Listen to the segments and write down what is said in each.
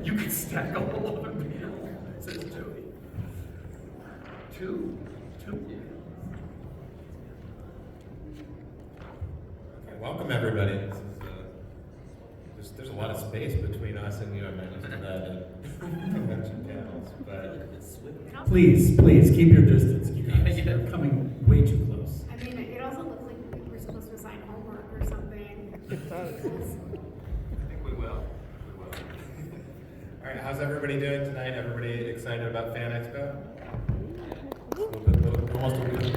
You can stack all of them down, says Jody. Two. Okay, welcome everybody. This is, there's a lot of space between us and you. I mentioned that in convention panels, but Please keep your distance. You're coming way too close. I mean, it also looks like we were supposed to assign homework or something. I think we will. All right, how's everybody doing tonight? Everybody excited about Fan Expo? Almost a week.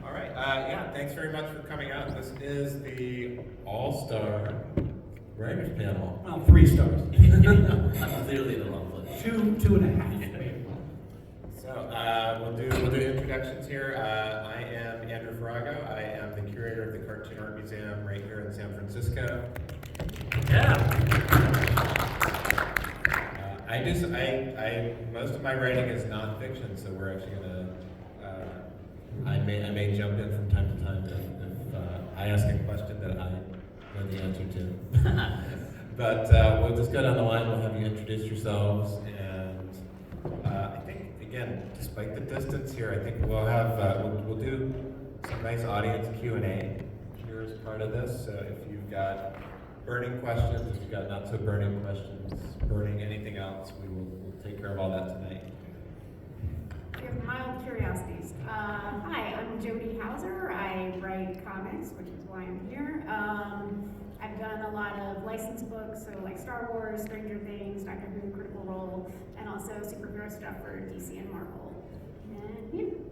All right, yeah, thanks very much for coming out. This is the All-Star Writers Panel. Well, 3 stars. I'm clearly the wrong place. 2.5. So we'll do introductions here. I am Andrew Farago. I am the curator of the Cartoon Art Museum right here in San Francisco. I most of my writing is nonfiction, so we're actually gonna. I may jump in from time to time if I ask a question that I know the answer to. But we'll just go down the line. We'll have you introduce yourselves, and I think again, despite the distance here, I think we'll have we'll do some nice audience Q&A here as part of this. So if you've got burning questions, if you've got not so burning questions, burning anything else, we'll take care of all that tonight. We have mild curiosities. Hi, I'm Jody Hauser. I write comics, which is why I'm here. I've done a lot of licensed books, so like Star Wars, Stranger Things, Doctor Who, Critical Role, and also superhero stuff for DC and Marvel. And you?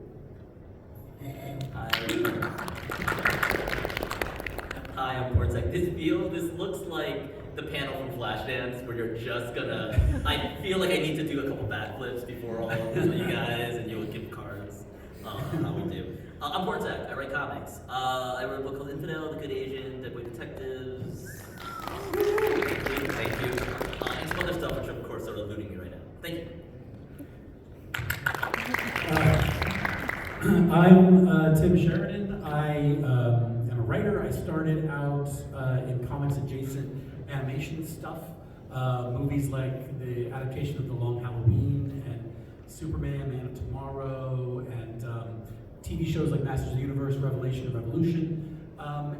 Hi, I'm Pornsak. This looks like the panel from Flashdance where you're just gonna, I feel like I need to do a couple backflips before all of you guys and you'll give cards. How we do. I'm Pornsak. I write comics. I wrote a book called Infidel, The Good Asian, Dead Boy Detectives. Thank you. And some other stuff which of course are eluding me right now. Thank you. I'm Tim Sheridan. I am a writer. I started out in comics adjacent animation stuff. Movies like the adaptation of The Long Halloween and Superman, Man of Tomorrow, and TV shows like Masters of the Universe, Revelation, and Revolution.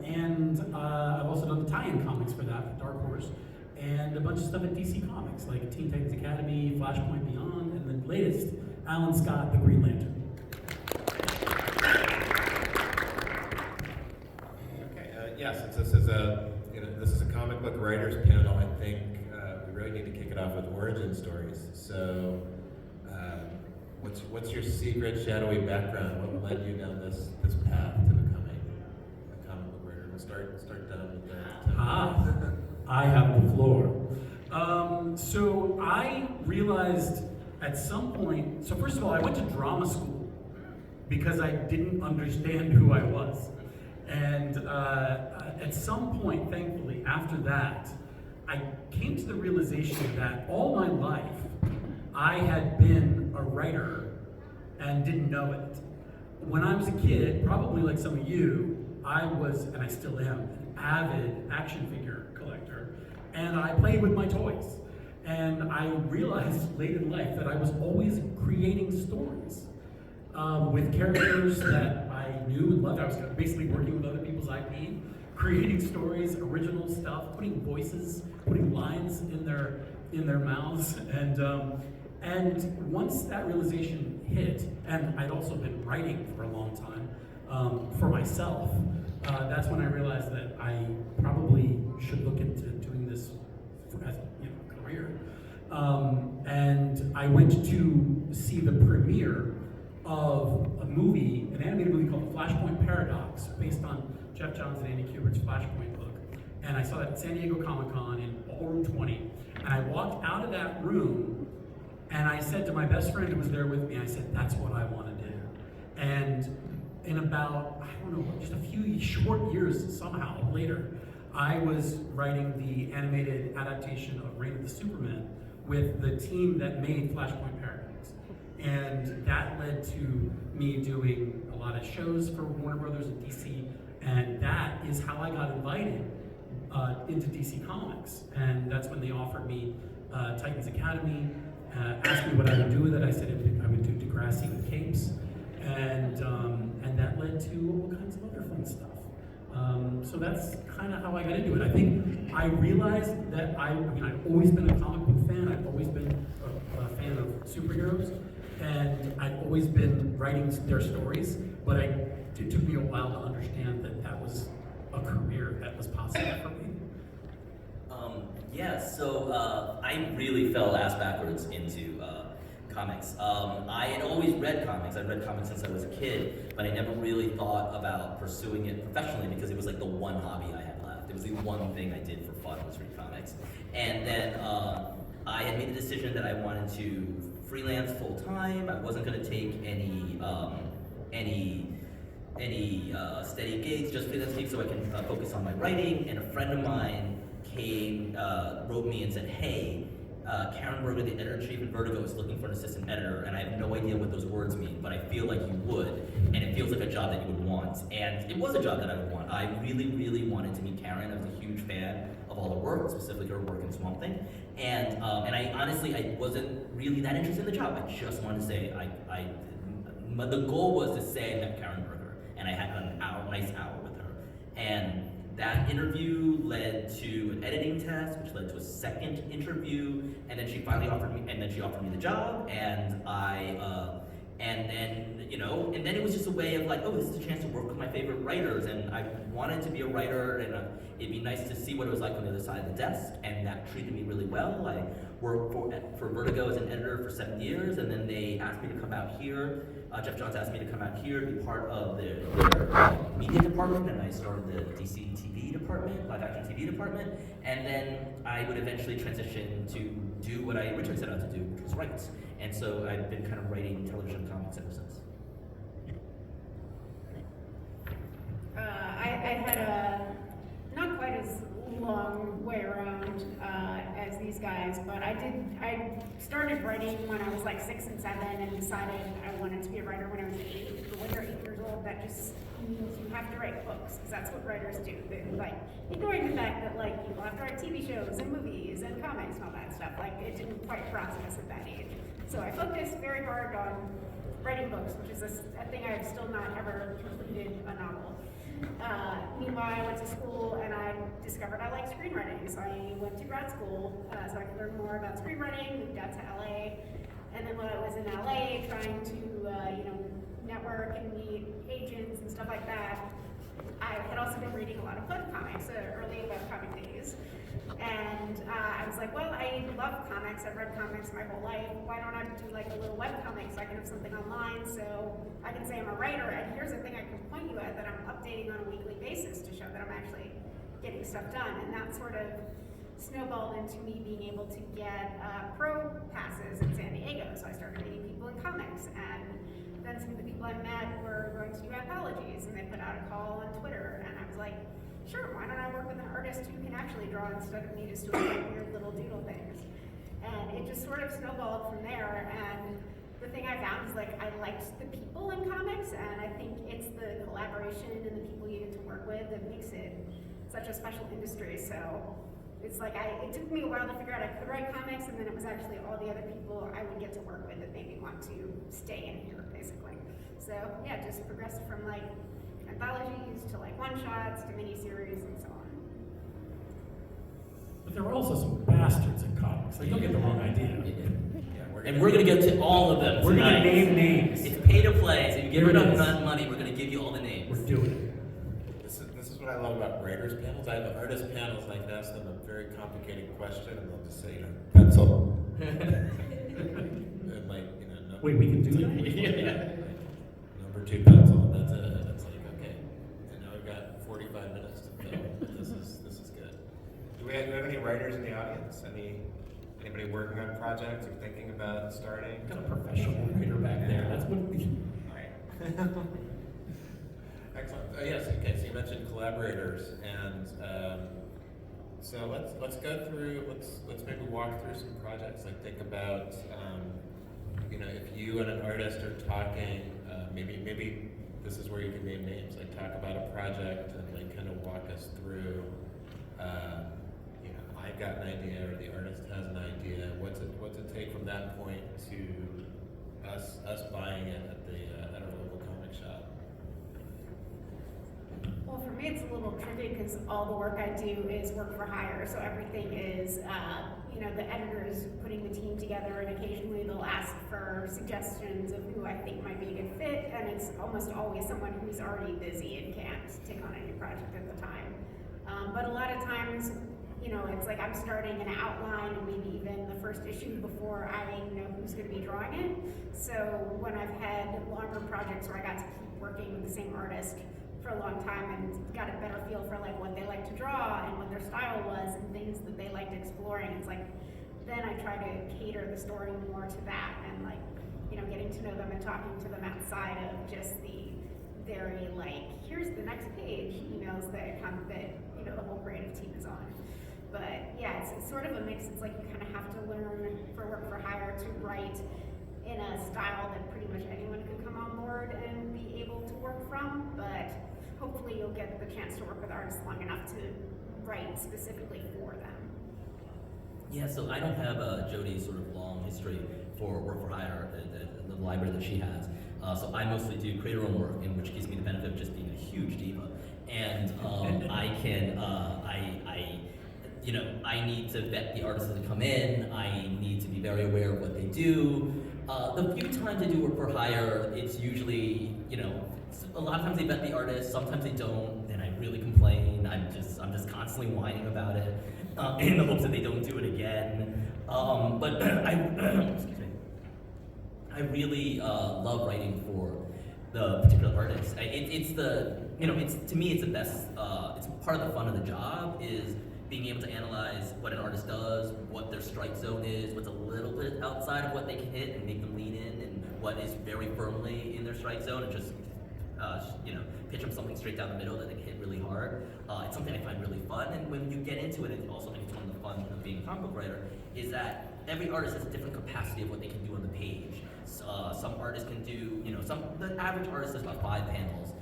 And I've also done the tie-in comics for that, for Dark Horse, and a bunch of stuff at DC Comics, like Teen Titans Academy, Flashpoint Beyond, and the latest, Alan Scott, The Green Lantern. Okay, yeah, since this is a comic book writers panel, I think we really need to kick it off with origin stories. So, what's your secret shadowy background? What led you down this path to becoming a comic book writer? We'll start down with that. I have the floor. So I realized at some point, so first of all, I went to drama school because I didn't understand who I was. And at some point, thankfully, after that, I came to the realization that all my life, I had been a writer and didn't know it. When I was a kid, probably like some of you, I was, and I still am, an avid action figure collector, and I played with my toys. And I realized late in life that I was always creating stories with characters that I knew and loved. I was basically working with other people's IP, creating stories, original stuff, putting voices, putting lines in their mouths, and once that realization hit, and I'd also been writing for a long time for myself, that's when I realized that I probably should look into doing this as a career. And I went to see the premiere of a movie, an animated movie called The Flashpoint Paradox, based on Jeff Johns and Andy Kubert's Flashpoint book. And I saw that at San Diego Comic-Con in Ballroom 20. And I walked out of that room and I said to my best friend who was there with me, I said, that's what I want to do. And in about, I don't know, just a few short years somehow later, I was writing the animated adaptation of Reign of the Superman with the team that made Flashpoint Paradox. And that led to me doing a lot of shows for Warner Brothers and DC, and that is how I got invited into DC Comics. And that's when they offered me Titans Academy, asked me what I would do with it. I said I would do Degrassi with capes, and that led to all kinds of other fun stuff. So that's kind of how I got into it. I think I realized that I've always been a comic book fan. I've always been a fan of superheroes, and I've always been writing their stories. But it took me a while to understand that that was a career that was possible for me. So I really fell ass backwards into comics. I had always read comics. I read comics since I was a kid, but I never really thought about pursuing it professionally because it was like the one hobby I had left. It was the one thing I did for fun was read comics. And then I had made a decision that I wanted to freelance full time. I wasn't going to take any steady gigs, just freelance gigs, so I can focus on my writing. And a friend of mine wrote me and said, "Hey, Karen Berger, the editor-in-chief at Vertigo, is looking for an assistant editor, and I have no idea what those words mean, but I feel like you would, and it feels like a job that you would want." And it was a job that I would want. I really, really wanted to meet Karen. I was a huge fan of all her work, specifically her work in Swamp Thing. And I honestly, I wasn't really that interested in the job. I just wanted to say, the goal was to say I met Karen Berger, and I had a nice hour with her. And that interview led to an editing test, which led to a second interview, and then she finally offered me the job, and then it was just a way of like, oh, this is a chance to work with my favorite writers, and I wanted to be a writer, and it'd be nice to see what it was like on the other side of the desk, and that treated me really well. I worked for Vertigo as an editor for 7 years, and then they asked me to come out here. Jeff Johns asked me to come out here to be part of their media department, and I started the DC TV department, live action TV department, and then I would eventually transition to do what I originally set out to do, which was write. And so I've been kind of writing television comics ever since. I had a not quite as long way around as these guys, but I started writing when I was like 6 and 7 and decided I wanted to be a writer when I was 8. But when you're 8 years old, that just means you have to write books, because that's what writers do. Like, ignoring the fact that like people have to write TV shows and movies and comics and all that stuff, like it didn't quite process at that age. So I focused very hard on writing books, which is a thing I've still not ever completed a novel. Meanwhile, I went to school and I discovered I liked screenwriting, so I went to grad school so I could learn more about screenwriting, moved out to LA, and then when I was in LA trying to network and meet agents and stuff like that, I had also been reading a lot of webcomics, early webcomic days. And I was like, well, I love comics. I've read comics my whole life. Why don't I do like a little webcomic so I can have something online so I can say I'm a writer, and here's a thing I can point you at that I'm updating on a weekly basis to show that I'm actually getting stuff done. And that sort of snowballed into me being able to get pro passes in San Diego. So I started meeting people in comics, and then some of the people I met were going to do anthologies, and they put out a call on Twitter, and I was like, sure, why don't I work with an artist who can actually draw instead of me just doing like weird little doodle things? And it just sort of snowballed from there. And the thing I found is like I liked the people in comics, and I think it's the collaboration and the people you get to work with that makes it such a special industry. So it's like it took me a while to figure out I could write comics, and then it was actually all the other people I would get to work with that made me want to stay in here, basically. So yeah, just progressed from like anthologies to like one-shots to miniseries and so on. But there were also some bastards in comics. Like, don't get the wrong idea. And we're going to get to all of them We're going tonight. to name names. It's pay to play, so if you give Here it enough is. money, we're going to give you all the names. We're doing it. This is what I love about writers panels. I have artist panels, I can ask them a very complicated question, and they'll just say, pencil. And like, Wait, we can do that? Yeah. Number 2 pencil. That's it. It's like, okay. And now we've got 45 minutes to film. This is good. Do we have any writers in the audience? Anybody working on projects or thinking about starting? Got a professional writer back there. That's what we. All right. Yes. Okay. So you mentioned collaborators, and so let's go through. Let's maybe walk through some projects. Like think about, if you and an artist are talking, maybe this is where you can name names. Like talk about a project and like kind of walk us through. I've got an idea, or the artist has an idea. What's it take from that point to us buying it at our local comic shop? Well, for me, it's a little tricky because all the work I do is work for hire. So everything is, the editor is putting the team together, and occasionally they'll ask for suggestions of who I think might be a good fit. And it's almost always someone who's already busy and can't take on any project at the time. But a lot of times, it's like I'm starting an outline and maybe even the first issue before I know who's going to be drawing it. So when I've had longer projects where I got to keep working with the same artist for a long time and got a better feel for like what they like to draw and what their style was and things that they liked exploring, it's like then I try to cater the story more to that and like getting to know them and talking to them outside of just the very like here's the next page emails that the whole creative team is on. But yeah, it's sort of a mix. It's like you kind of have to learn for work for hire to write in a style that pretty much anyone could come on board and be able to work from, but hopefully you'll get the chance to work with artists long enough to write specifically for them. Yeah, so I don't have Jody's sort of long history for work for hire at the library that she has. So I mostly do creator own work, in which gives me the benefit of just being a huge diva. And I need to vet the artists that come in. I need to be very aware of what they do. The few times I do work for hire, it's usually, a lot of times they vet the artist, sometimes they don't, then I really complain. I'm just constantly whining about it in the hopes that they don't do it again. But excuse me. I really love writing for the particular artist. To me it's the best. It's part of the fun of the job is being able to analyze what an artist does, what their strike zone is, what's a little bit outside of what they can hit and make them lean in, and what is very firmly in their strike zone, and just pitch them something straight down the middle that they can hit really hard. It's something I find really fun, and when you get into it, and also I think it's one of the fun of being a comic book writer, is that every artist has a different capacity of what they can do on the page. Some artists can do, the average artist does about 5 panels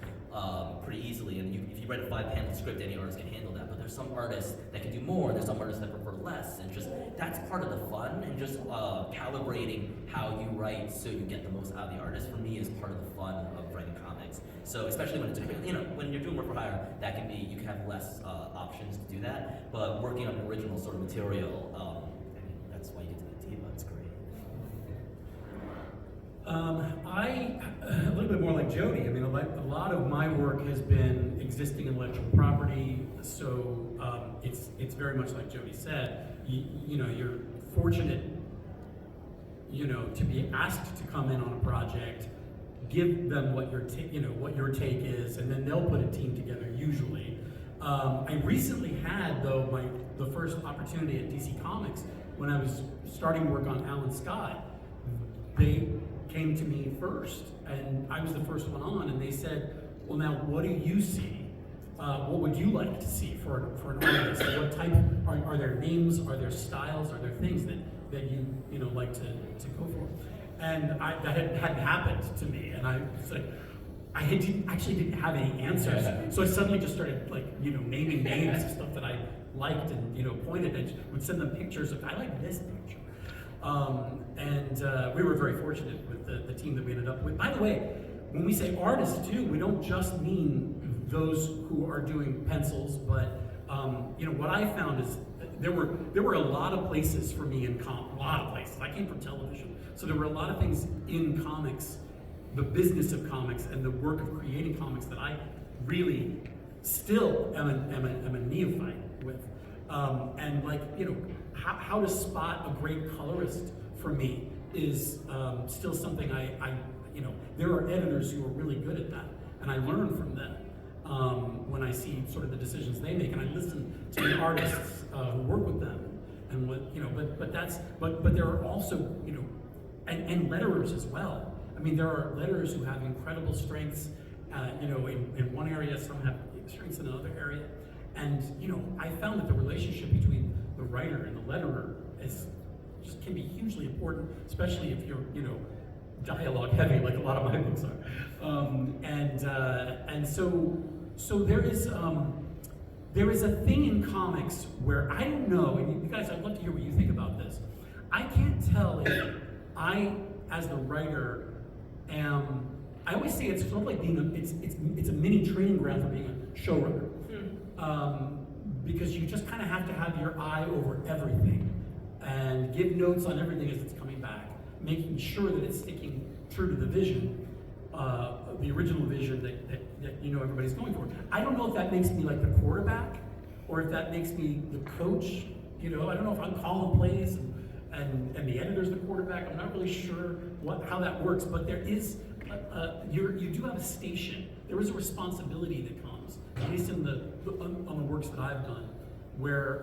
pretty easily, and if you write a 5-panel script, any artist can handle that. But there's some artists that can do more, and there's some artists that prefer less, and just that's part of the fun, and just calibrating how you write so you get the most out of the artist, for me, is part of the fun of writing comics. So especially when it's when you're doing work for hire, that can be, you can have less options to do that, but working on an original sort of material, that's why you get to be a diva. It's great. A little bit more like Jody. I mean, a lot of my work has been existing intellectual property, so it's very much like Jody said. You're fortunate, to be asked to come in on a project, give them what your take is, and then they'll put a team together. Usually, I recently had the first opportunity at DC Comics when I was starting work on Alan Scott. They came to me first, and I was the first one on, and they said, well, now what do you see? What would you like to see for an artist? What type, are there names, are there styles, are there things that you like to go for? And that hadn't happened to me, and I was like, I actually didn't have any answers, so I suddenly just started naming names of stuff that I liked and pointed and would send them pictures of, I like this picture. And we were very fortunate with the team that we ended up with. By the way, when we say artists too, we don't just mean those who are doing pencils, but what I found is there were a lot of places for me in a lot of places. I came from television, so there were a lot of things in comics, the business of comics and the work of creating comics that I really still am a neophyte with. And how to spot a great colorist for me is still something there are editors who are really good at that, and I learn from them when I see sort of the decisions they make, and I listen to the artists who work with them, and but there are also and letterers as well. I mean, there are letterers who have incredible strengths in one area, some have strengths in another area. And, I found that the relationship between the writer and the letterer can be hugely important, especially if you're, dialogue heavy, like a lot of my books are. So there is a thing in comics where I don't know, and you guys, I'd love to hear what you think about this. I can't tell if I, as the writer, I always say it's sort of like being it's a mini training ground for being a showrunner. Because you just kind of have to have your eye over everything and give notes on everything as it's coming back, making sure that it's sticking true to the vision, the original vision that everybody's going for. I don't know if that makes me like the quarterback or if that makes me the coach. I don't know if I'm calling plays and the editor's the quarterback. I'm not really sure how that works, but there is you do have a station. There is a responsibility that comes, at least on the works that I've done, where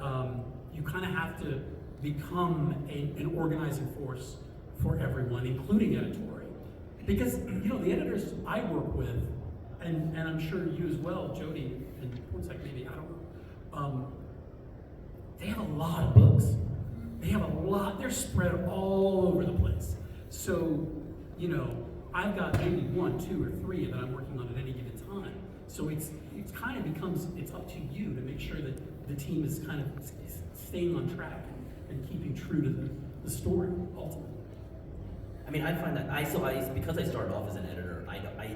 you kind of have to become an organizing force for everyone, including editorial. Because, the editors I work with, and I'm sure you as well, Jody, and Pornsak maybe, I don't know, they have a lot of books. They're spread all over the place. So, I've got maybe 1, 2, or 3 that I'm working on at any given time. So it's up to you to make sure that the team is kind of staying on track and keeping true to the story, ultimately. I mean, I find that because I started off as an editor, I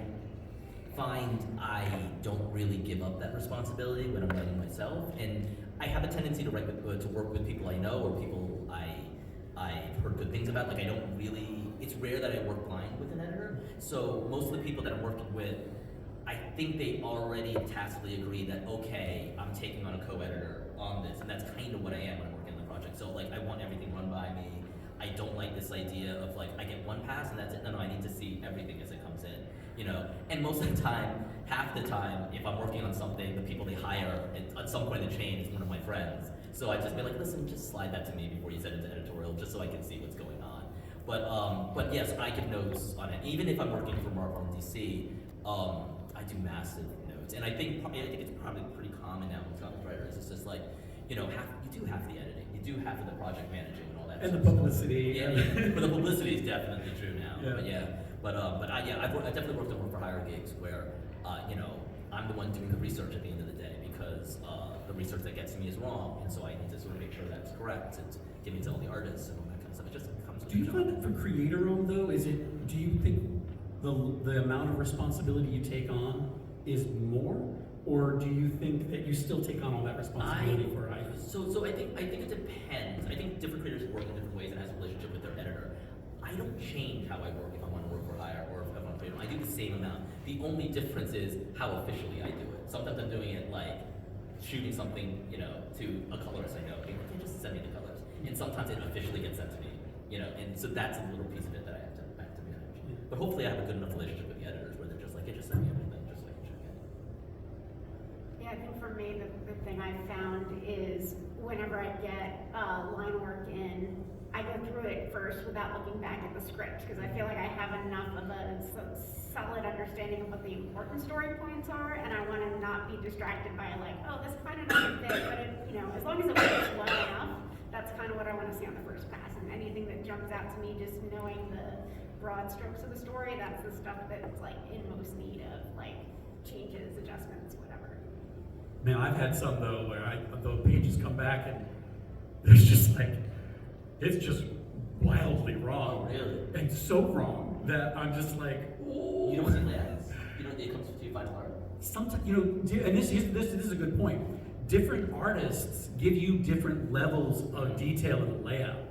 find I don't really give up that responsibility when I'm writing myself, and I have a tendency to work with people I know or people I've heard good things about. Like it's rare that I work blind with an editor. So most of the people that I'm working with, I think they already tacitly agree that, okay, I'm taking on a co-editor on this, and that's kind of what I am when I'm working on the project. So like, I want everything run by me. I don't like this idea of like, I get one pass and that's it. No, I need to see everything as it comes in, And most of the time, half the time, if I'm working on something, the people they hire at some point in the chain is one of my friends. So I just be like, listen, just slide that to me before you send it to editorial, just so I can see what's going on. But yes, I give notes on it. Even if I'm working for Marvel and DC, I do massive notes. And I think it's probably pretty common now with comic writers. It's just like, you do half the editing, you do half of the project managing and all that. And the publicity. Yeah, but the publicity is definitely true now. Yeah. But I definitely worked on work for hire gigs where, I'm the one doing the research at the end of the day because the research that gets to me is wrong, and so I need to sort of make sure that's correct and give it to all the artists and all that kind of stuff. It just comes with Do you the find job. that for creator-owned though, do you think the amount of responsibility you take on is more, or do you think that you still take on all that responsibility for writers? So I think it depends. I think different creators work in different ways and has a relationship with their editor. I don't change how I work if I want to work for hire or if I want to pay them. I do the same amount. The only difference is how officially I do it. Sometimes I'm doing it like shooting something, to a colorist I know. They just send me the colors. And sometimes it officially gets sent to me, and so that's a little piece of it that I have to manage. But hopefully I have a good enough relationship with the editors where they're just like, hey, just send me everything, just so I can check it. Yeah, I think for me, the thing I've found is whenever I get line work in, I go through it first without looking back at the script because I feel like I have enough of a solid understanding of what the important story points are, and I want to not be distracted by like, oh, this might not fit, but as long as it works well enough, that's kind of what I want to see on the first pass. And anything that jumps out to me, just knowing the broad strokes of the story, that's the stuff that's like in most need of like changes, adjustments, whatever. Man, I've had some though where the pages come back and there's just like, it's just wildly wrong. Oh, really? And so wrong that I'm just like, oh. You know what's in layouts? It comes to you final art. Sometimes, and this is a good point. Different artists give you different levels of detail in the layout.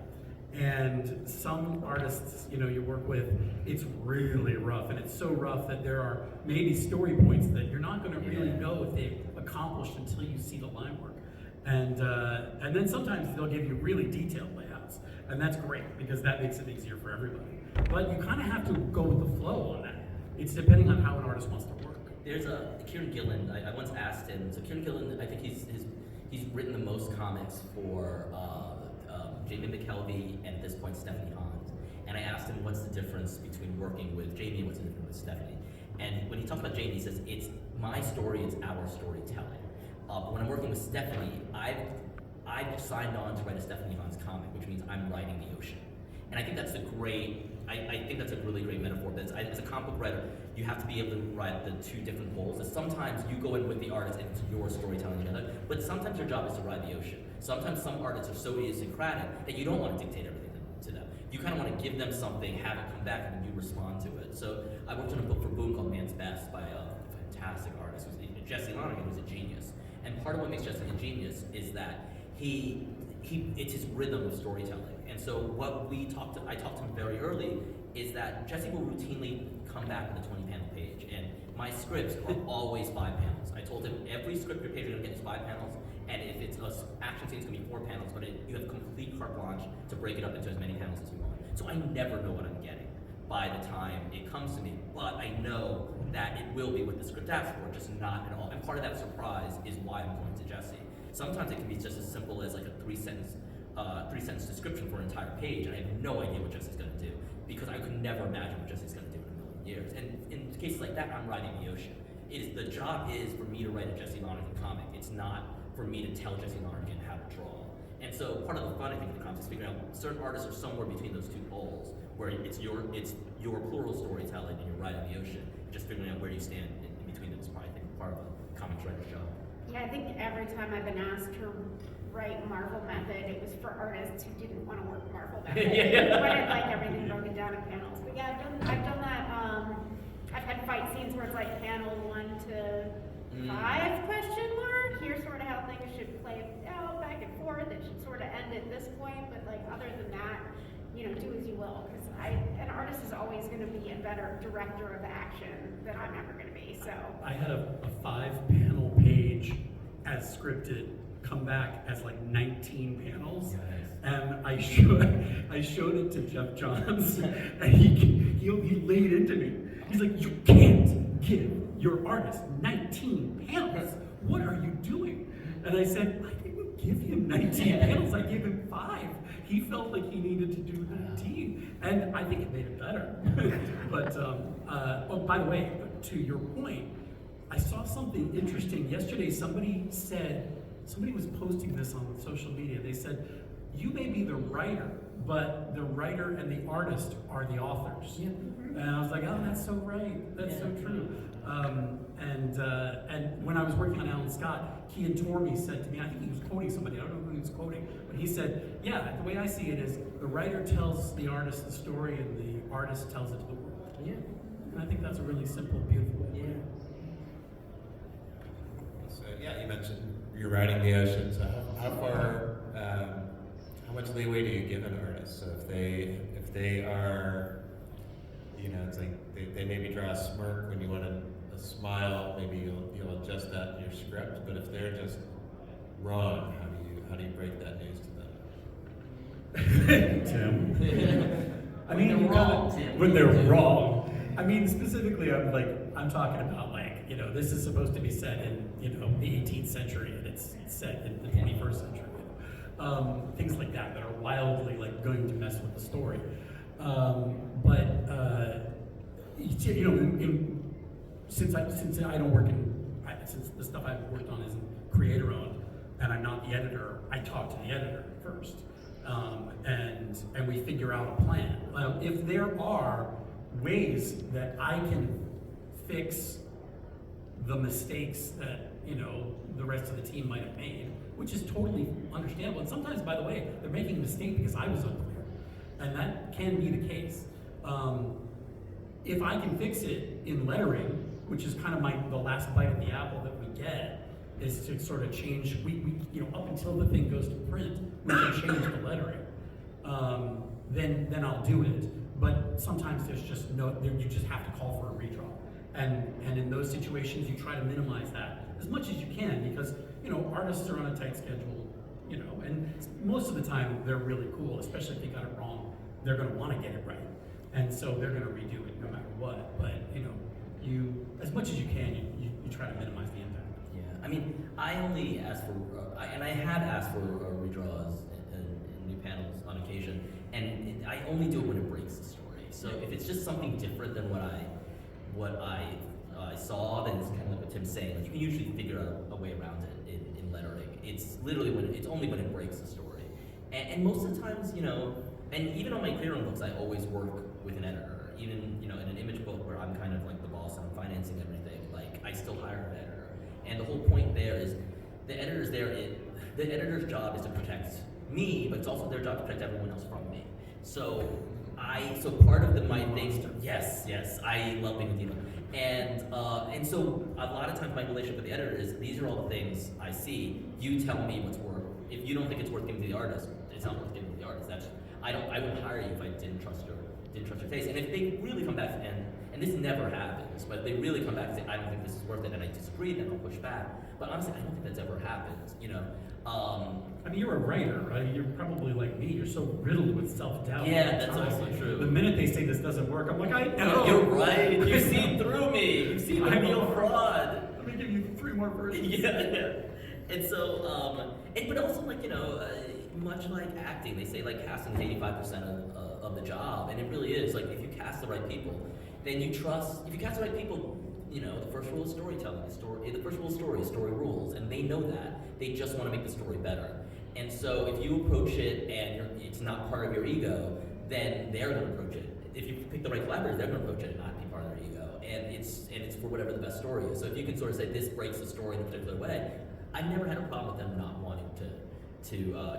And some artists, you work with, it's really rough, and it's so rough that there are maybe story points that you're not going to really know if they've accomplished until you see the line work. And then sometimes they'll give you really detailed layouts, and that's great because that makes it easier for everybody. But you kind of have to go with the flow on that. It's depending on how an artist wants to work. There's Kieran Gillen. I once asked him. So Kieran Gillen, I think he's written the most comics for Jamie McKelvey and at this point Stephanie Hans. And I asked him what's the difference between working with Jamie and what's the difference with Stephanie. And when he talks about Jane, he says, it's my story, it's our storytelling. But when I'm working with Stephanie, I've signed on to write a Stephanie Hans comic, which means I'm writing the ocean. And I think that's I think that's a really great metaphor. As a comic book writer, you have to be able to write the two different poles. That sometimes you go in with the artist and it's your storytelling together, but sometimes your job is to ride the ocean. Sometimes some artists are so idiosyncratic that you don't want to dictate everything to them. You kind of want to give them something, have it come back, and then you respond to it. So I worked on a book for Boom called Man's Best by a fantastic artist, Jesse Lonergan, who's a genius. And part of what makes Jesse a genius is that it's his rhythm of storytelling. And so what I talked to him very early, is that Jesse will routinely come back with a 20-panel page, and my scripts are always 5 panels. I told him every script your page you're gonna get is 5 panels, and if it's an action scene, it's gonna be 4 panels, but you have complete carte blanche to break it up into as many panels as you want. So I never know what I'm getting by the time it comes to me, but I know that it will be what the script asks for, just not at all. And part of that surprise is why I'm going to Jesse. Sometimes it can be just as simple as like a three-sentence description for an entire page, and I have no idea what Jesse's going to do, because I could never imagine what Jesse's going to do in a million years. And in cases like that, I'm riding the ocean. The job is for me to write a Jesse Lonergan comic. It's not for me to tell Jesse Lonergan how to draw. And so part of the fun, I think, of the comics is figuring out certain artists are somewhere between those two poles, where it's your plural storytelling and you're riding the ocean. Just figuring out where you stand in between them is probably, I think, part of a comics writer's job. Yeah, I think every time I've been asked to write Marvel Method, it was for artists who didn't want to work Marvel Method. Yeah. Wanted like everything broken down in panels. But yeah, I've done that. I've had fight scenes where it's like panel 1 to 5 question mark. Here's sort of how things should play out back and forth. It should sort of end at this point, but like other than that, do as you will. Because an artist is always going to be a better director of action than I'm ever going to be. So I had a 5-panel page as scripted come back as like 19 panels. Nice. And I showed it to Jeff Johns, and he laid into me. He's like, you can't give your artist 19 panels. What are you doing? And I said, I didn't give him 19 panels. I gave him 5. He felt like he needed to do 19, and I think it made it better. But oh, by the way, to your point, I saw something interesting yesterday. Somebody was posting this on social media. They said, you may be the writer, but the writer and the artist are the authors. Yeah. And I was like, oh, that's so right. That's so true. And when I was working on Alan Scott, Kian Tormey said to me, I think he was quoting somebody, I don't know who he was quoting, but he said, yeah, the way I see it is the writer tells the artist the story and the artist tells it to the world. Yeah. And I think that's a really simple, beautiful way. Yeah. So yeah, you mentioned you're riding the ocean. So how much leeway do you give an artist? So if they are, it's like they maybe draw a smirk when you want a smile, maybe you'll adjust that in your script. But if they're just wrong, how do you break that news to them? Tim. I mean, When they're wrong, Tim. When they're wrong. I mean, specifically, I'm talking about this is supposed to be set in the 18th century, and it's set in the 21st century. Things like that are wildly going to mess with the story. Since I don't work since the stuff I've worked on isn't creator owned, and I'm not the editor, I talk to the editor first, and we figure out a plan. If there are ways that I can fix the mistakes that the rest of the team might have made, which is totally understandable. And sometimes, by the way, they're making a mistake because I was unclear, and that can be the case. If I can fix it in lettering, which is kind of the last bite of the apple that we get, is to sort of change. We up until the thing goes to print, we can change the lettering. Then I'll do it. But sometimes there's just you just have to call for a redraw. And in those situations, you try to minimize that as much as you can, because artists are on a tight schedule, and most of the time they're really cool, especially if they got it wrong. They're going to want to get it right, and so they're going to redo it no matter what. But you as much as you can, you try to minimize the impact. Yeah, I mean, I only ask for, and I have asked for redraws and new panels on occasion, and I only do it when it breaks the story. So if it's just something different than what I what I saw, then it's kind of like what Tim's saying. Like you can usually figure out a way around it in lettering. It's literally it's only when it breaks the story. And most of the times, and even on my clearing books, I always work with an editor. Even in an image book where I'm kind of like the boss and I'm financing everything, like I still hire an editor. And the whole point there is the editor's there. The editor's job is to protect me, but it's also their job to protect everyone else from me. So part of my things. Yes, I love being with you. And so a lot of times my relationship with the editor is these are all the things I see. You tell me what's worth. If you don't think it's worth giving to the artist, it's not worth giving to the artist. I wouldn't hire you if I didn't trust your taste. And if they really come back and this never happens, but if they really come back and say, I don't think this is worth it, and I disagree, then I'll push back. But honestly, I don't think that's ever happened, I mean, you're a writer, right? You're probably like me. You're so riddled with self-doubt. Yeah, that's also true. The minute they say this doesn't work, I'm like, I know. You're right. You've seen through me. You've seen the real fraud. Let me give you 3 more versions. Yeah. And so, but also much like acting, they say like casting is 85% of the job, and it really is. Like if you cast the right people, then you trust. If you cast the right people, the first rule of storytelling, the first rule of story rules, and they know that. They just want to make the story better. And so if you approach it and it's not part of your ego, then they're going to approach it. If you pick the right collaborators, they're going to approach it and not be part of their ego. And it's for whatever the best story is. So if you can sort of say this breaks the story in a particular way, I've never had a problem with them not wanting to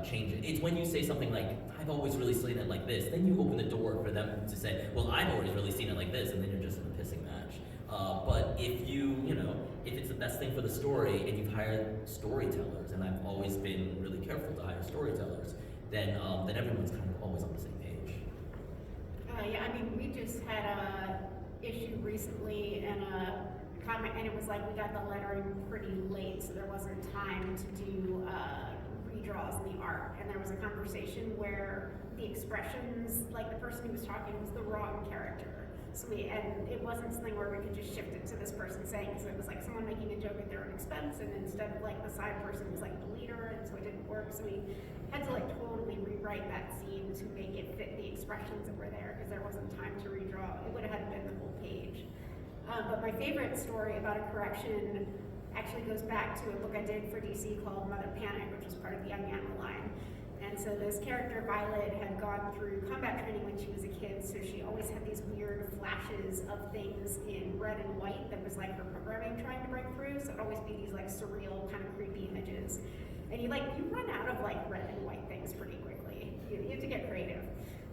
change it. It's when you say something like, I've always really seen it like this, then you open the door for them to say, well, I've always really seen it like this, and then you're just in a pissing match. But if if it's the best thing for the story and you've hired storytellers, and I've always been really careful to hire storytellers, then everyone's kind of always on the same page. Yeah, I mean, we just had a issue recently and a comment, and it was like we got the lettering pretty late, so there wasn't time to do redraws in the art. And there was a conversation where the expressions, like the person who was talking was the wrong character. So and it wasn't something where we could just shift it to this person saying, so it was like someone making a joke at their own expense, and instead of like the side person was like the leader, and so it didn't work. So we had to like totally rewrite that scene to make it fit the expressions that were there, because there wasn't time to redraw. It would have had to been the whole page. But my favorite story about a correction actually goes back to a book I did for DC called Mother Panic, which was part of the Young Animal line. And so this character, Violet, had gone through combat training when she was a kid, so she always had these weird flashes of things in red and white that was like her programming trying to break through, so it'd always be these like surreal, kind of creepy images. And you run out of like red and white things pretty quickly. You have to get creative.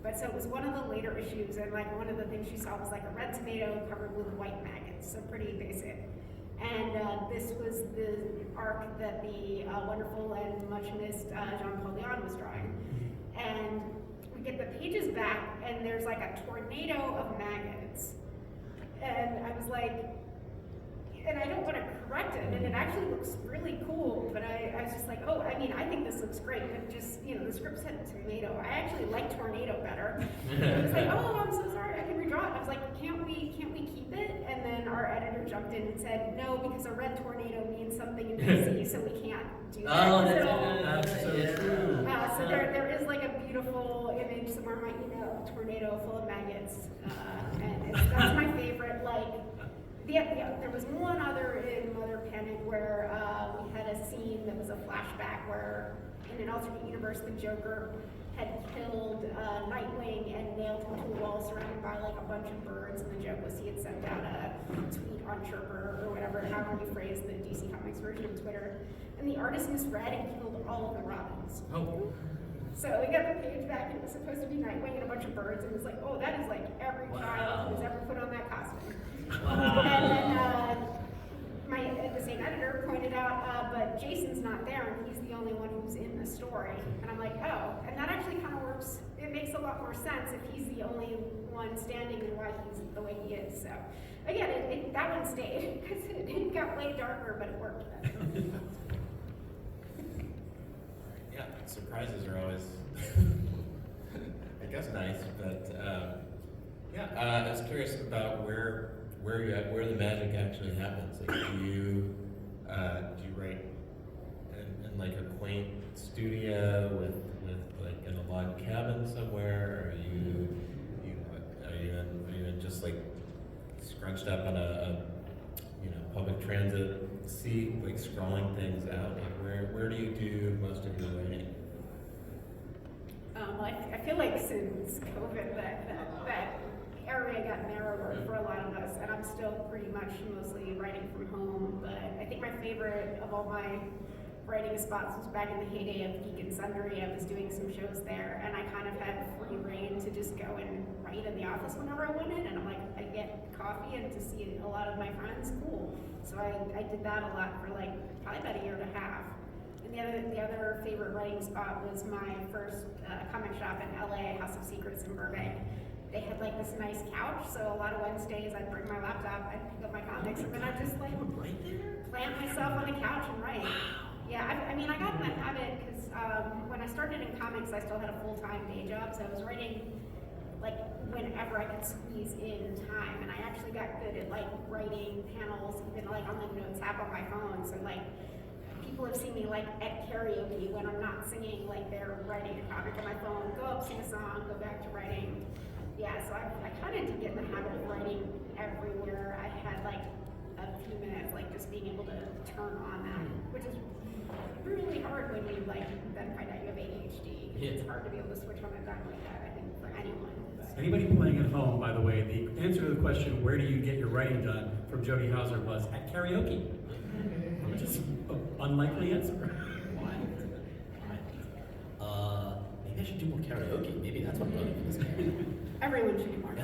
But so it was one of the later issues, and like one of the things she saw was like a red tomato covered with white maggots, so pretty basic. And this was the arc that the wonderful and much missed Jean Paul Leon was drawing. And we get the pages back, and there's like a tornado of maggots. And I was like, and I don't want to correct it, and it actually looks really cool, but I was just like, oh, I mean, I think this looks great, but just, the script said tomato. I actually like tornado better. And it was like, oh, I'm so sorry, I can redraw it. I was like, can't we keep it? And then our editor jumped in and said, no, because a red tornado means something in DC, so we can't do that. Oh, That's so true. So there is like a beautiful image somewhere, a tornado full of maggots, and that's my favorite, there was one other in Mother Panic where we had a scene that was a flashback where, in an alternate universe, the Joker had killed Nightwing and nailed him to a wall surrounded by like a bunch of birds, and the joke was he had sent out a tweet on Chirper or whatever, however you phrase the DC Comics version of Twitter, and the artist misread and killed all of the Robins. Oh. So we got the page back, and it was supposed to be Nightwing and a bunch of birds, and it was like, oh, that is like every child who's ever put on that costume. Wow. And then the same editor pointed out, but Jason's not there, and he's the only one who's in the story. And I'm like, oh, and that actually kind of works. It makes a lot more sense if he's the only one standing and why he's the way he is. So again, that one stayed because it got way darker, but it worked better. Yeah, surprises are always, I guess, nice, but I was curious about where the magic actually happens. Like, do you write in like a quaint studio with like in a log cabin somewhere? Or are you in just like scrunched up on a public transit seat, like scrawling things out? Like where do you do most of your writing? I feel like since COVID that area got narrower for a lot of us, and I'm still pretty much mostly writing from home. But I think my favorite of all my writing spots was back in the heyday of Geek and Sundry. I was doing some shows there, and I kind of had free reign to just go and write in the office whenever I wanted. And I'm like, I get coffee and to see a lot of my friends, cool. So I did that a lot for like probably about a year and a half. And the other favorite writing spot was my first comic shop in LA, House of Secrets in Burbank. They had like this nice couch, so a lot of Wednesdays I'd bring my laptop, I'd pick up my comics, and then I'd just like plant myself on a couch and write. Yeah, I mean, I got in that habit because when I started in comics, I still had a full-time day job, so I was writing like whenever I could squeeze in time, and I actually got good at like writing panels, even like on the notes app on my phone. So like people have seen me like at karaoke when I'm not singing, like they're writing a comic on my phone, go up, sing a song, go back to writing. Yeah, so I kind of did get in the habit of writing everywhere. I had like a few minutes, like just being able to turn on that, which is really hard when you like then find out you have ADHD. Yeah. It's hard to be able to switch on a dime like that, I think, for anyone. But. Anybody playing at home, by the way, the answer to the question, where do you get your writing done, from Jody Hauser was at karaoke. Which is an unlikely answer. Maybe I should do more karaoke. Maybe that's what I'm going for this karaoke. Everyone should do more.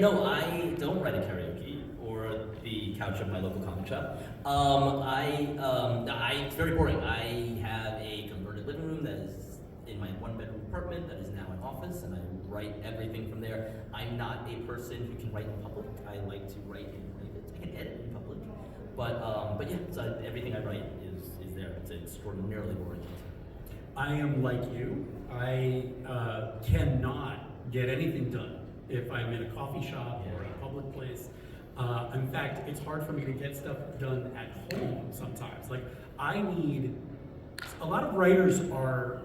No, I don't write at karaoke or the couch of my local comic shop. It's very boring. I have a converted living room that is in my one-bedroom apartment that is now an office, and I write everything from there. I'm not a person who can write in public. I like to write in private. I can edit in public, but yeah, so everything I write is there. It's extraordinarily boring. I am like you. I cannot get anything done if I'm in a coffee shop or a public place. In fact, it's hard for me to get stuff done at home sometimes. Like, a lot of writers are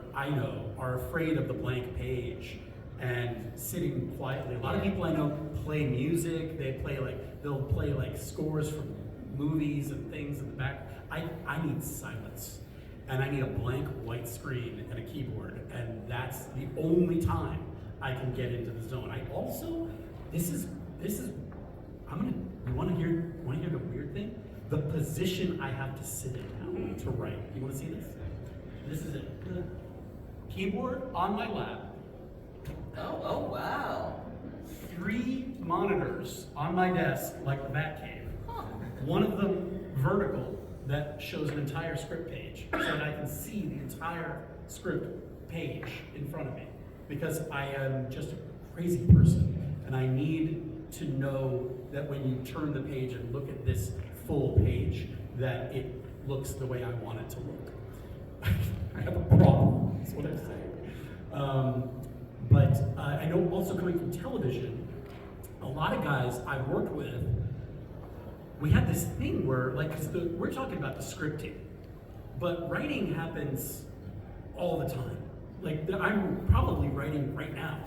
afraid of the blank page and sitting quietly. A lot of people I know play music. They'll play like scores from movies and things in the back. I need silence. And I need a blank white screen and a keyboard, and that's the only time I can get into the zone. I also, you want to hear the weird thing? The position I have to sit in now to write. You want to see this? This is it. Keyboard on my lap. Oh wow. 3 monitors on my desk, like the Batcave. Huh. One of them vertical, that shows an entire script page so that I can see the entire script page in front of me, because I am just a crazy person and I need to know that when you turn the page and look at this full page, that it looks the way I want it to look. I have a problem, that's what I'm saying. But I know also coming from television, a lot of guys I've worked with, we had this thing where, like, we're talking about the scripting, but writing happens all the time. Like, I'm probably writing right now,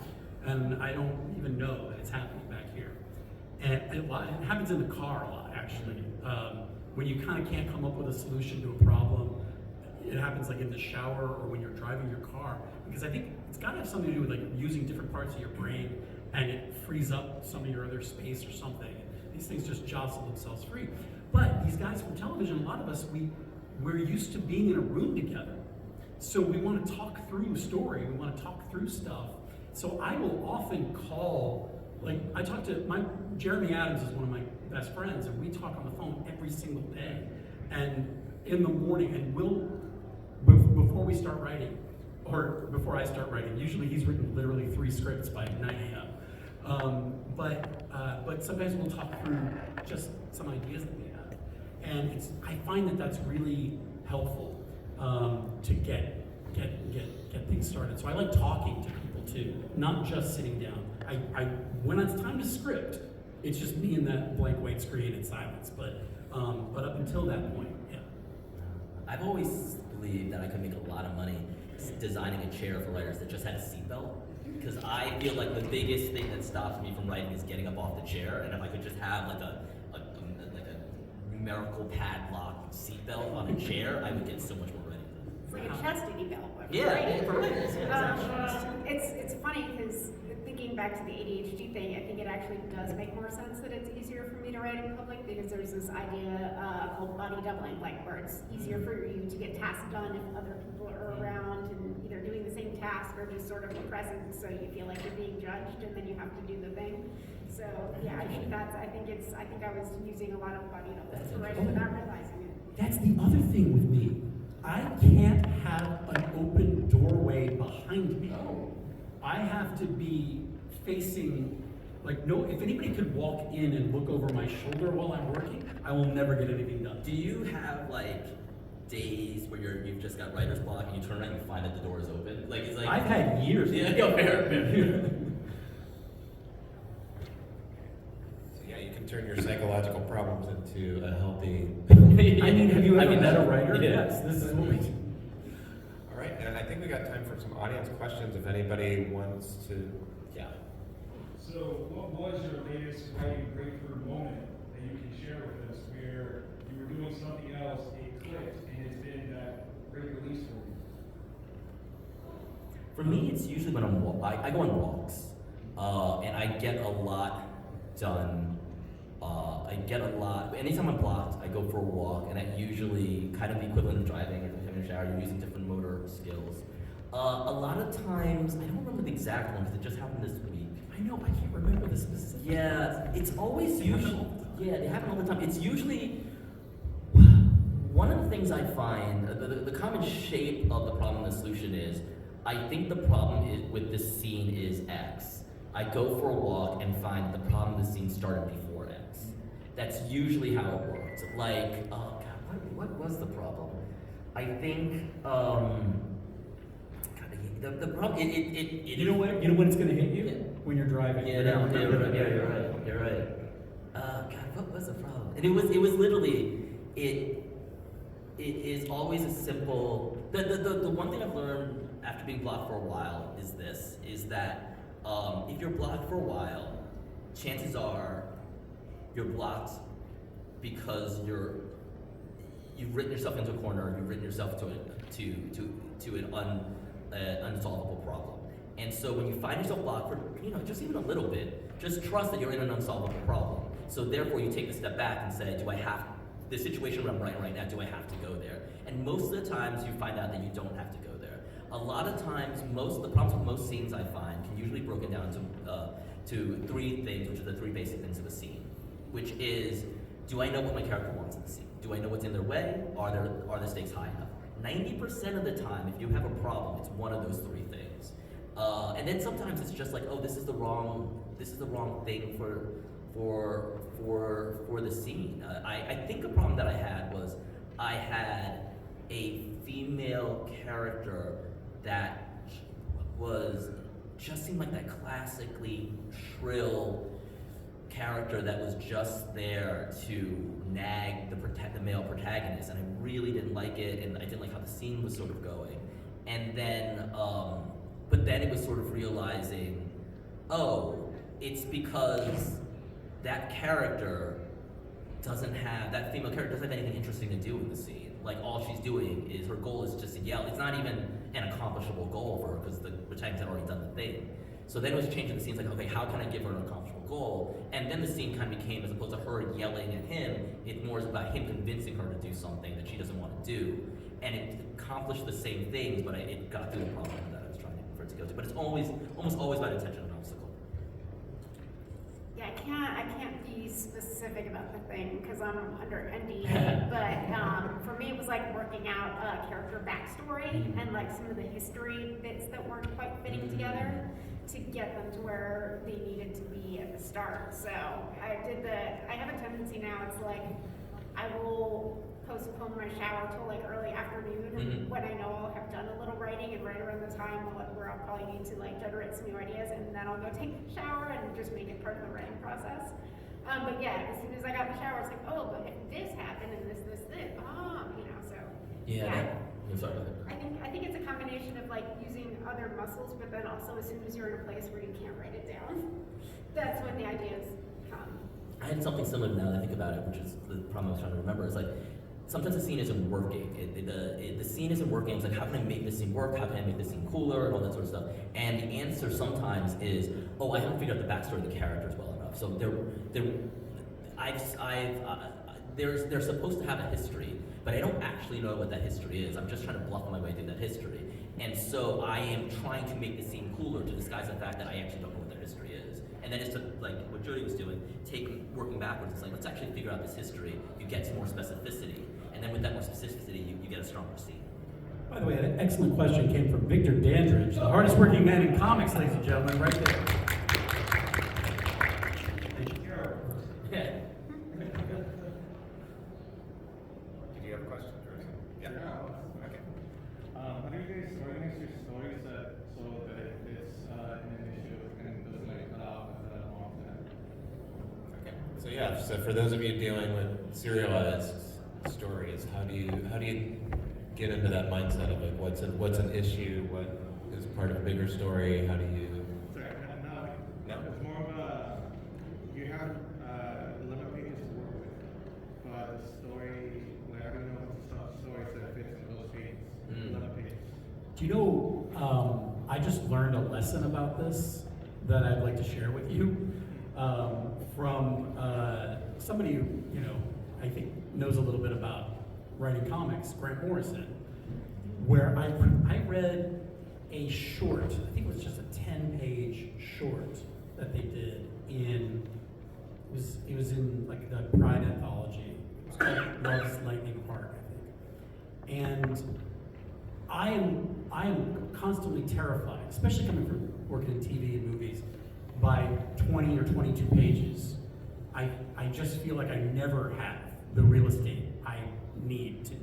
and I don't even know that it's happening back here. And it happens in the car a lot, actually. When you kind of can't come up with a solution to a problem, it happens like in the shower or when you're driving your car, because I think it's got to have something to do with like using different parts of your brain, and it frees up some of your other space or something. These things just jostle themselves free. But these guys from television, a lot of us, we're used to being in a room together. So we want to talk through story, we want to talk through stuff. So I will often call, like, I talk to Jeremy Adams is one of my best friends, and we talk on the phone every single day. And in the morning, and before we start writing, or before I start writing, usually he's written literally 3 scripts by 9 a.m. But sometimes we'll talk through just some ideas that we have, and I find that that's really helpful to get things started. So I like talking to people too, not just sitting down. When it's time to script, it's just me and that blank white screen in silence. But up until that point, yeah. I've always believed that I could make a lot of money designing a chair for writers that just had a seatbelt. Because I feel like the biggest thing that stops me from writing is getting up off the chair, and if I could just have like a numerical padlock seatbelt on a chair, I would get so much more ready. It's like a chastity belt. But for Yeah, writing. for writers, yeah, exactly. It's funny because thinking back to the ADHD thing, I think it actually does make more sense that it's easier for me to write in public because there's this idea called body doubling, like where it's easier for you to get tasks done if other people are around and either doing the same task or just sort of present, so you feel like you're being judged and then you have to do the thing. So yeah, I think I was using a lot of body doubles to write without realizing it. That's the other thing with me. I can't have an open doorway behind me. I have to be facing, like, no, if anybody could walk in and look over my shoulder while I'm working, I will never get anything done. Do you have like days where you've just got writer's block and you turn around and you find that the door is open? Like it's like I've had years. Yeah, fair. So yeah, you can turn your psychological problems into a healthy. I mean, have you ever met a writer? Yeah. Yes, this is what we do. All right, and I think we got time for some audience questions if anybody wants to. Yeah. So, what was your latest writing breakthrough moment that you can share with us where you were doing something else, it clicked, and it's been that great release for you? For me, it's usually when I go on walks, and I get a lot done. Anytime I'm blocked, I go for a walk, and that usually kind of the equivalent of driving or having a shower. You're using different motor skills. A lot of times, I don't remember the exact one because it just happened this week. I know, I can't remember the specific. Yeah, it's always usually. Yeah, they happen all the time. It's usually one of the things I find. The common shape of the problem and the solution is. I think the problem with this scene is X. I go for a walk and find the problem of the scene started before X. That's usually how it works. Like, oh God, what was the problem? I think the problem. You know what? You know when it's gonna hit you? Yeah. When you're driving. Yeah, you're right. God, what was the problem? And it was literally it is always a simple. The one thing I've learned after being blocked for a while is that if you're blocked for a while, chances are you're blocked because you've written yourself into a corner, you've written yourself to an unsolvable problem. And so when you find yourself blocked for just even a little bit, just trust that you're in an unsolvable problem. So therefore you take a step back and say, do I have the situation where I'm writing right now, do I have to go there? And most of the times you find out that you don't have to go there. A lot of times, the problems with most scenes I find can usually be broken down to three things, which are the three basic things of a scene, which is, do I know what my character wants in the scene? Do I know what's in their way? Are the stakes high enough? 90% of the time, if you have a problem, it's one of those three things. And then sometimes it's just like, oh, this is the wrong thing for the scene. I think a problem that I had was I had a female character that just seemed like that classically shrill character that was just there to nag the male protagonist, and I really didn't like it, and I didn't like how the scene was sort of going. And then, but then it was sort of realizing, oh, it's because that female character doesn't have anything interesting to do in the scene. Like, all she's doing is, her goal is just to yell. It's not even an accomplishable goal for her because the protagonist had already done the thing. So then it was changing the scene. It's like, okay, how can I give her an accomplishable goal? And then the scene kind of became, as opposed to her yelling at him, it more is about him convincing her to do something that she doesn't want to do. And it accomplished the same things, but it got through the problem that I was trying for it to go to. But it's almost always about intention and obstacle. Yeah, I can't be specific about the thing because I'm under NDA, but for me it was like working out a character backstory and like some of the history bits that weren't quite fitting together to get them to where they needed to be at the start. So I have a tendency now, it's like I will postpone my shower till like early afternoon when I know I'll have done a little writing, and right around the time where I'll probably need to like generate some new ideas, and then I'll go take a shower and just make it part of the writing process. But yeah, as soon as I got in the shower, it's like, oh, but if this happened and this, so. Yeah, I'm sorry. I think it's a combination of like using other muscles, but then also as soon as you're in a place where you can't write it down, that's when the ideas come. I had something similar now that I think about it, which is the problem I was trying to remember. Is like sometimes the scene isn't working. The scene isn't working. It's like, how can I make this scene work? How can I make this scene cooler and all that sort of stuff? And the answer sometimes is, oh, I haven't figured out the backstory of the characters well enough. So they're supposed to have a history, but I don't actually know what that history is. I'm just trying to bluff my way through that history. And so I am trying to make the scene cooler to disguise the fact that I actually don't know what their history is. And then it's to, like what Jody was doing, working backwards. It's like, let's actually figure out this history. You get some more specificity. And then with that more specificity, you get a stronger scene. By the way, an excellent question came from Victor Dandridge, the hardest working man in comics, ladies and gentlemen, right there. Yeah. Did you have a question, George? Yeah. Okay. How do you guys organize your stories so that it's an issue and doesn't get cut off often? Okay. So yeah, so for those of you dealing with serialized stories, how do you get into that mindset of like what's an issue, what is part of a bigger story? How do you? Sorry, No. it's more of a, you have 11 pages to work with, but the story, like I don't know what stories that fits in those pages. 11 pages. Do you know, I just learned a lesson about this that I'd like to share with you from somebody who, I think knows a little bit about writing comics, Grant Morrison, where I read a short, I think it was just a 10-page short that they did it was in like the Pride anthology. It was called Love's Lightning Park, I think. And I am constantly terrified, especially coming from working in TV and movies, by 20 or 22 pages. I just feel like I never have the real estate I need to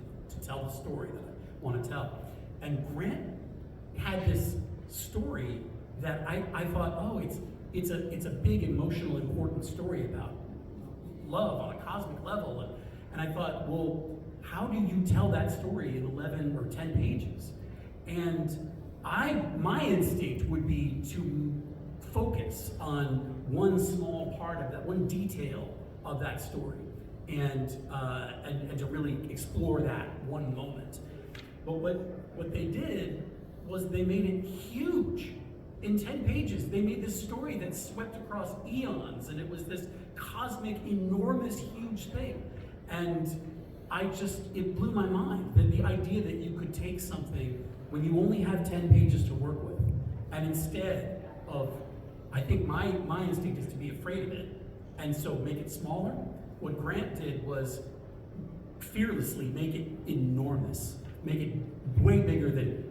tell the story that I want to tell. And Grant had this story that I thought, oh, it's a big, emotional, important story about love on a cosmic level. And I thought, well, how do you tell that story in 11 or 10 pages? And my instinct would be to focus on one small part of that, one detail of that story, and to really explore that one moment. But what they did was they made it huge. In 10 pages, they made this story that swept across eons, and it was this cosmic, enormous, huge thing. And it blew my mind, that the idea that you could take something when you only have 10 pages to work with, and instead of, I think my instinct is to be afraid of it, and so make it smaller. What Grant did was fearlessly make it enormous, make it way bigger than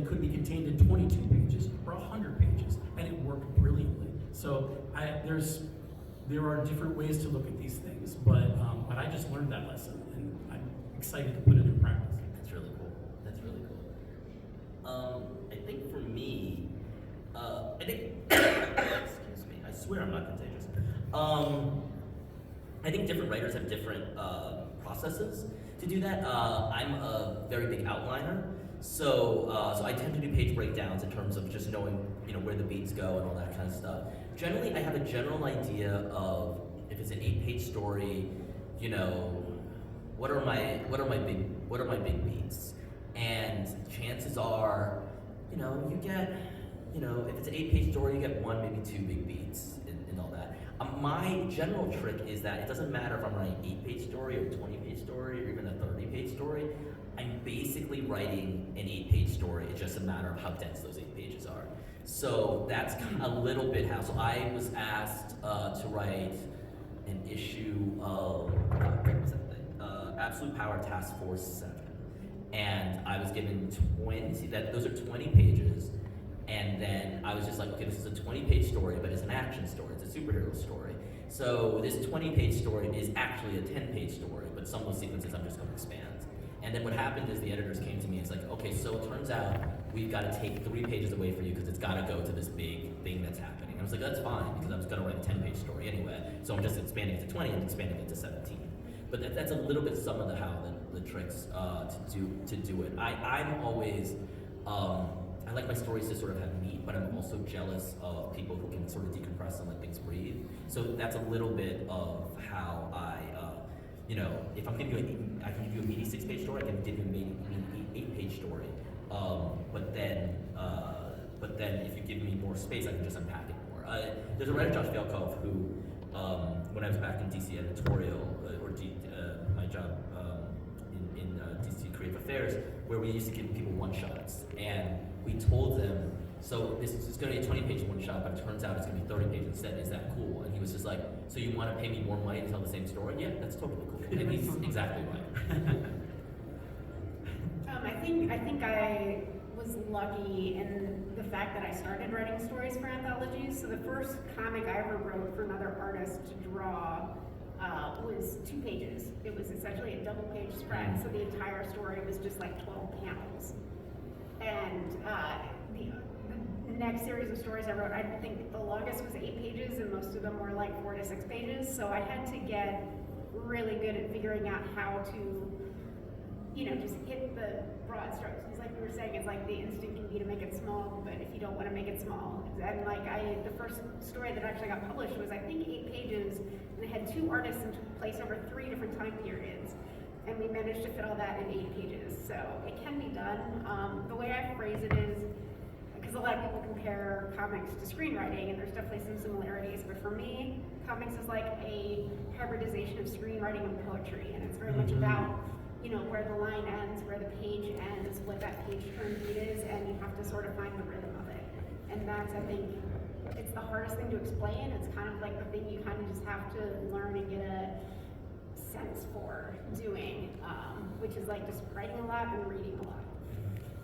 could be contained in 22 pages or 100 pages, and it worked brilliantly. So there are different ways to look at these things, but I just learned that lesson, and I'm excited to put it in practice. That's really cool. That's really cool. I think for me, excuse me, I swear I'm not contagious. I think different writers have different processes to do that. I'm a very big outliner, so I tend to do page breakdowns in terms of just knowing, where the beats go and all that kind of stuff. Generally, I have a general idea of if it's an 8-page story, what are my big beats, and chances are, you get, if it's an 8-page story, you get 1, maybe 2 big beats and all that. My general trick is that it doesn't matter if I'm writing an 8-page story or a 20-page story or even a 30-page story. I'm basically writing an 8-page story. It's just a matter of how dense those 8 pages are. So that's a little bit how. So I was asked to write an issue of what was that thing? Absolute Power Task Force 7, and I was given 20. Those are 20 pages. And then I was just like, okay, this is a 20-page story, but it's an action story. It's a superhero story. So this 20-page story is actually a 10-page story, but some of those sequences I'm just going to expand. And then what happened is the editors came to me and it's like, okay, so it turns out we've got to take 3 pages away for you because it's got to go to this big thing that's happening. And I was like, that's fine, because I was going to write a 10-page story anyway. So I'm just expanding it to 20 and expanding it to 17. But that's a little bit some of the how the tricks to do it. I'm always I like my stories to sort of have meat, but I'm also jealous of people who can sort of decompress and let things breathe. So that's a little bit of how I, if I'm giving you I can give you a meaty 6-page story, I can give you a meaty 8-page story. But then if you give me more space, I can just unpack it more. There's a writer, Josh Velkov, who, when I was back in DC editorial, my job in DC Creative Affairs, where we used to give people one-shots, and we told them, so this is going to be a 20-page one-shot, but it turns out it's going to be 30 pages instead. Is that cool? And he was just like, so you want to pay me more money to tell the same story? Yeah, that's totally cool. And he's exactly right. I think I was lucky in the fact that I started writing stories for anthologies. So the first comic I ever wrote for another artist to draw was 2 pages. It was essentially a double-page spread, so the entire story was just like 12 panels. And the next series of stories I wrote, I think the longest was 8 pages, and most of them were like 4 to 6 pages. So I had to get really good at figuring out how to, just hit the broad strokes. Because like we were saying, it's like the instinct can be to make it small, but if you don't want to make it small. And like the first story that actually got published was I think 8 pages, and it had 2 artists in place over 3 different time periods. And we managed to fit all that in 8 pages. So it can be done. The way I phrase it is, because a lot of people compare comics to screenwriting, and there's definitely some similarities, but for me, comics is like a hybridization of screenwriting and poetry, and it's very much about where the line ends, where the page ends, what that page turn beat is, and you have to sort of find the rhythm of it. And that's, I think, it's the hardest thing to explain. It's kind of like the thing you kind of just have to learn and get a sense for doing, which is like just writing a lot and reading a lot.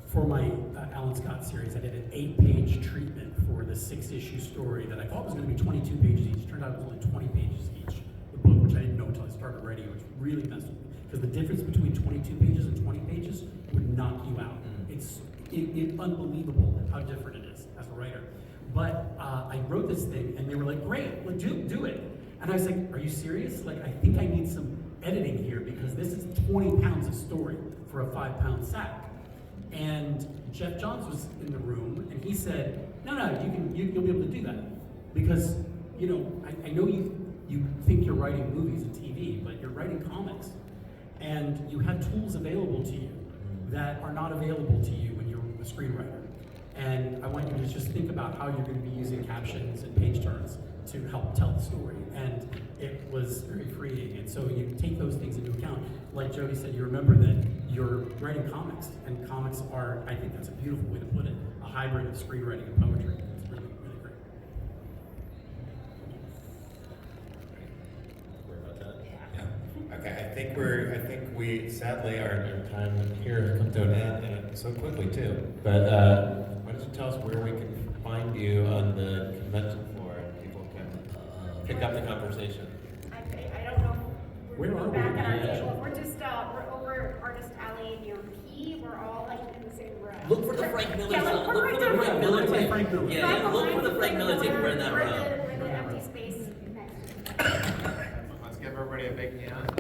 For my Alan Scott series, I did an 8-page treatment for the 6-issue story that I thought was going to be 22 pages each. Turned out it was only 20 pages each. The book, which I didn't know until I started writing, which really messed with me. Because the difference between 22 pages and 20 pages would knock you out. It's unbelievable how different it is as a writer. But I wrote this thing, and they were like, great, well, do it. And I was like, are you serious? Like, I think I need some editing here, because this is 20 pounds of story for a 5-pound sack. And Jeff Johns was in the room, and he said, no, you'll be able to do that. Because, I know you think you're writing movies and TV, but you're writing comics. And you have tools available to you that are not available to you when you're a screenwriter. And I want you to just think about how you're going to be using captions and page turns to help tell the story. And it was very freeing. And so you take those things into account. Like Jody said, you remember that you're writing comics, and comics are, I think that's a beautiful way to put it, a hybrid of screenwriting and poetry. It's really, really great. Okay, I think we sadly our time here has come to an end, and so quickly too. But why don't you tell us where we can find you on the convention floor, and people can pick up the conversation. I don't know. Where are we? Back at our Yeah. table. We're just we're over Artist Alley near P. We're all like in the same room. Look for the Frank Miller Yeah, sign. we're Look right for the there. Frank Miller tape. Frank Miller. Yeah, look for the Frank Miller tape. We're in that We're room. the empty space next to it. Let's give everybody a big hand.